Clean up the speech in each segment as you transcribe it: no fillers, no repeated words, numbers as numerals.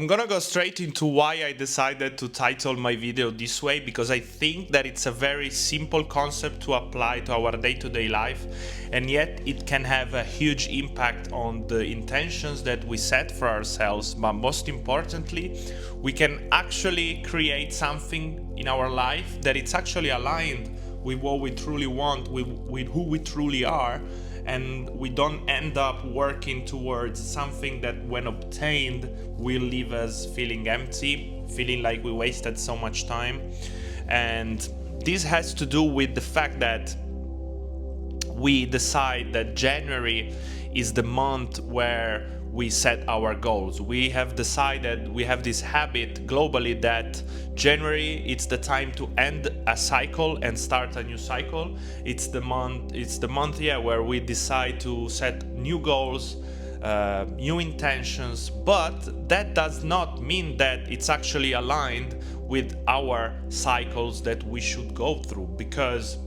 I'm gonna go straight into why I decided to title my video this way, because I think that it's a very simple concept to apply to our day-to-day life, and yet it can have a huge impact on the intentions that we set for ourselves. But most importantly, we can actually create something in our life that it's actually aligned with what we truly want, with who we truly are, and we don't end up working towards something that when obtained will leave us feeling empty, feeling like we wasted so much time. And this has to do with the fact that we decide that January is the month where we set our goals. We have decided, we have this habit globally that January, it's the time to end a cycle and start a new cycle. It's the month where we decide to set new goals, new intentions, but that does not mean that it's actually aligned with our cycles that we should go through, because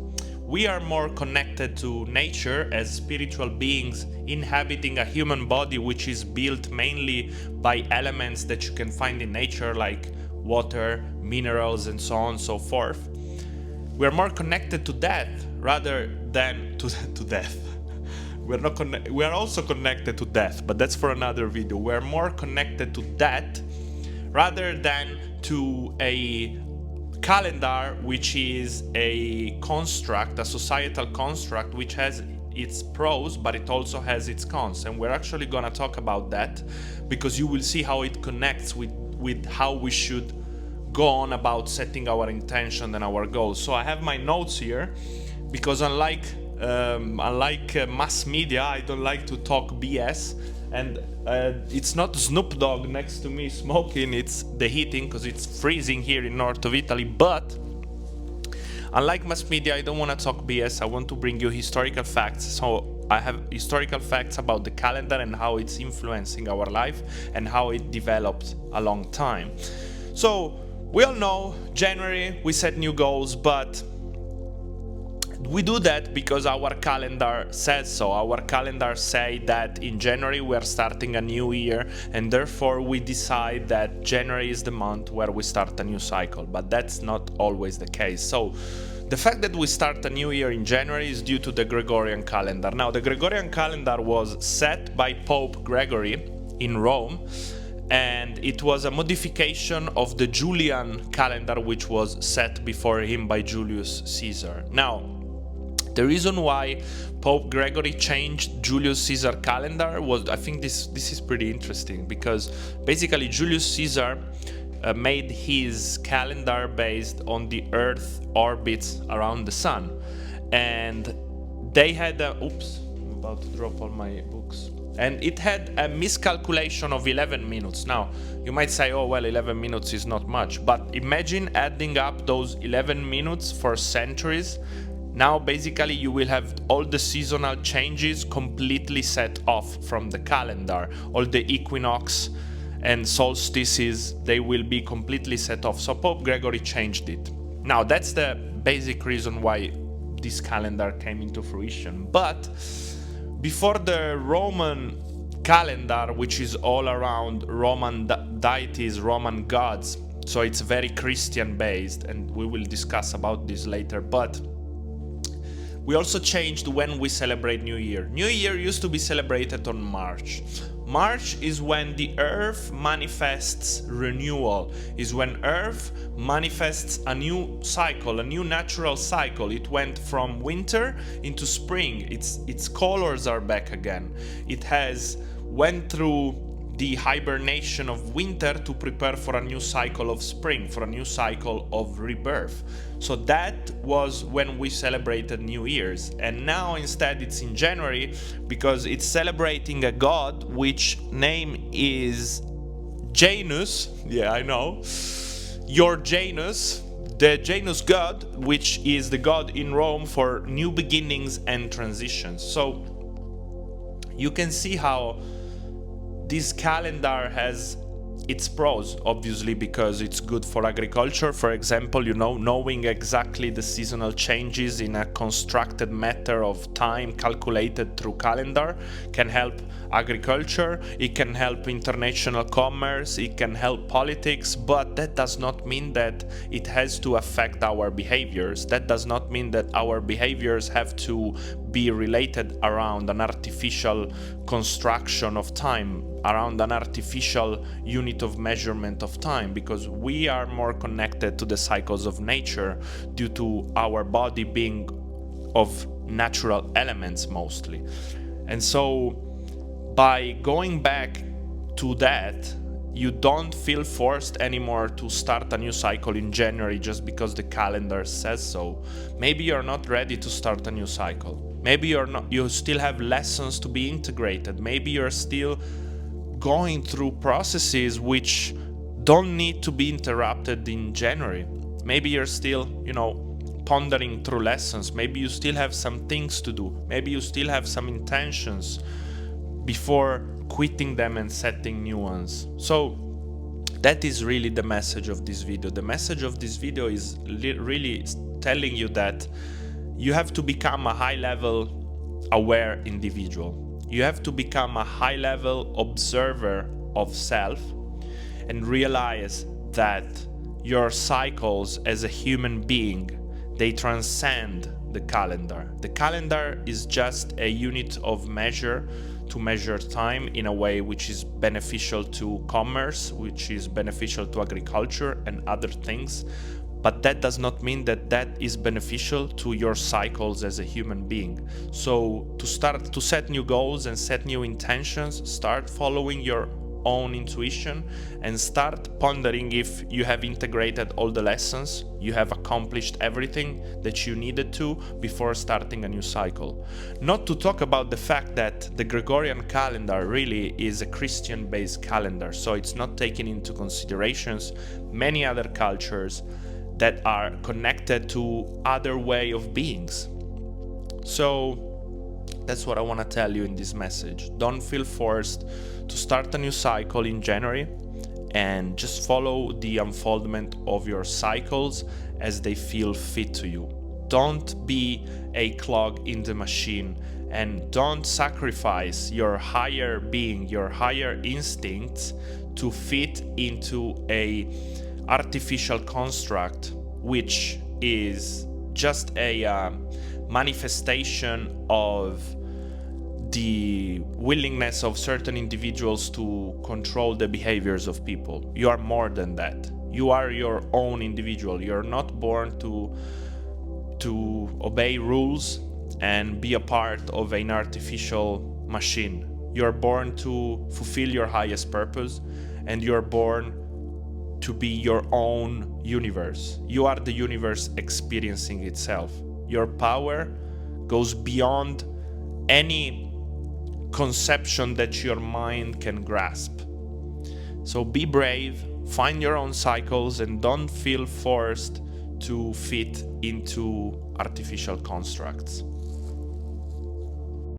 we are more connected to nature as spiritual beings inhabiting a human body which is built mainly by elements that you can find in nature, like water, minerals, and so on and so forth. We're more connected to death rather than to death. We are also connected to death, but that's for another video. We're more connected to that rather than to a calendar, which is a construct, a societal construct, which has its pros, but it also has its cons. And we're actually gonna talk about that, because you will see how it connects with how we should go on about setting our intention and our goals. So I have my notes here, because unlike mass media, I don't like to talk BS. And it's not Snoop Dogg next to me smoking, it's the heating, because it's freezing here in north of Italy. But unlike mass media, I don't want to talk BS. I want to bring you historical facts. So I have historical facts about the calendar and how it's influencing our life and how it developed a long time. So we all know January, we set new goals, but we do that because our calendar says so. Our calendar say that in January we are starting a new year, and therefore we decide that January is the month where we start a new cycle. But that's not always the case. So the fact that we start a new year in January is due to the Gregorian calendar. Now, the Gregorian calendar was set by Pope Gregory in Rome, and it was a modification of the Julian calendar, which was set before him by Julius Caesar. Now, the reason why Pope Gregory changed Julius Caesar calendar was, I think this is pretty interesting, because basically Julius Caesar made his calendar based on the Earth orbits around the sun, and they had a, oops, I'm about to drop all my books, and it had a miscalculation of 11 minutes. Now, you might say, oh, well, 11 minutes is not much, but imagine adding up those 11 minutes for centuries. Now, basically, you will have all the seasonal changes completely set off from the calendar. All the equinox and solstices, they will be completely set off. So Pope Gregory changed it. Now, that's the basic reason why this calendar came into fruition. But before the Roman calendar, which is all around Roman deities, Roman gods, so it's very Christian based, and we will discuss about this later, but we also changed when we celebrate New Year. New Year used to be celebrated on March. March is when the Earth manifests renewal, is when Earth manifests a new cycle, a new natural cycle. It went from winter into spring. Its colors are back again. It has went through the hibernation of winter to prepare for a new cycle of spring, for a new cycle of rebirth. So that was when we celebrated New Year's. And now instead it's in January, because it's celebrating a god which name is Janus. Yeah, I know. Your Janus, the Janus god, which is the god in Rome for new beginnings and transitions. So you can see how this calendar has its pros, obviously, because it's good for agriculture. For example, knowing exactly the seasonal changes in a constructed matter of time calculated through calendar can help agriculture, it can help international commerce, it can help politics, but that does not mean that it has to affect our behaviors. That does not mean that our behaviors have to be related around an artificial construction of time, around an artificial unit of measurement of time, because we are more connected to the cycles of nature due to our body being of natural elements mostly. And so by going back to that, you don't feel forced anymore to start a new cycle in January just because the calendar says so. Maybe you're not ready to start a new cycle. Maybe you still have lessons to be integrated. Maybe you're still going through processes which don't need to be interrupted in January. Maybe you're still, pondering through lessons. Maybe you still have some things to do. Maybe you still have some intentions before quitting them and setting new ones. So that is really the message of this video. The message of this video is really telling you that you have to become a high-level aware individual. You have to become a high-level observer of self and realize that your cycles as a human being, they transcend the calendar. The calendar is just a unit of measure to measure time in a way which is beneficial to commerce, which is beneficial to agriculture and other things. But that does not mean that that is beneficial to your cycles as a human being. So to start to set new goals and set new intentions, start following your own intuition and start pondering if you have integrated all the lessons, you have accomplished everything that you needed to before starting a new cycle. Not to talk about the fact that the Gregorian calendar really is a Christian-based calendar, so it's not taking into considerations many other cultures that are connected to other way of beings. So that's what I want to tell you in this message. Don't feel forced to start a new cycle in January, and just follow the unfoldment of your cycles as they feel fit to you. Don't be a clog in the machine, and don't sacrifice your higher being, your higher instincts to fit into a artificial construct which is just a manifestation of the willingness of certain individuals to control the behaviors of people. You are more than that. You are your own individual. You're not born to obey rules and be a part of an artificial machine. You're born to fulfill your highest purpose, and you're born to be your own universe. You are the universe experiencing itself. Your power goes beyond any conception that your mind can grasp. So be brave, find your own cycles, and don't feel forced to fit into artificial constructs.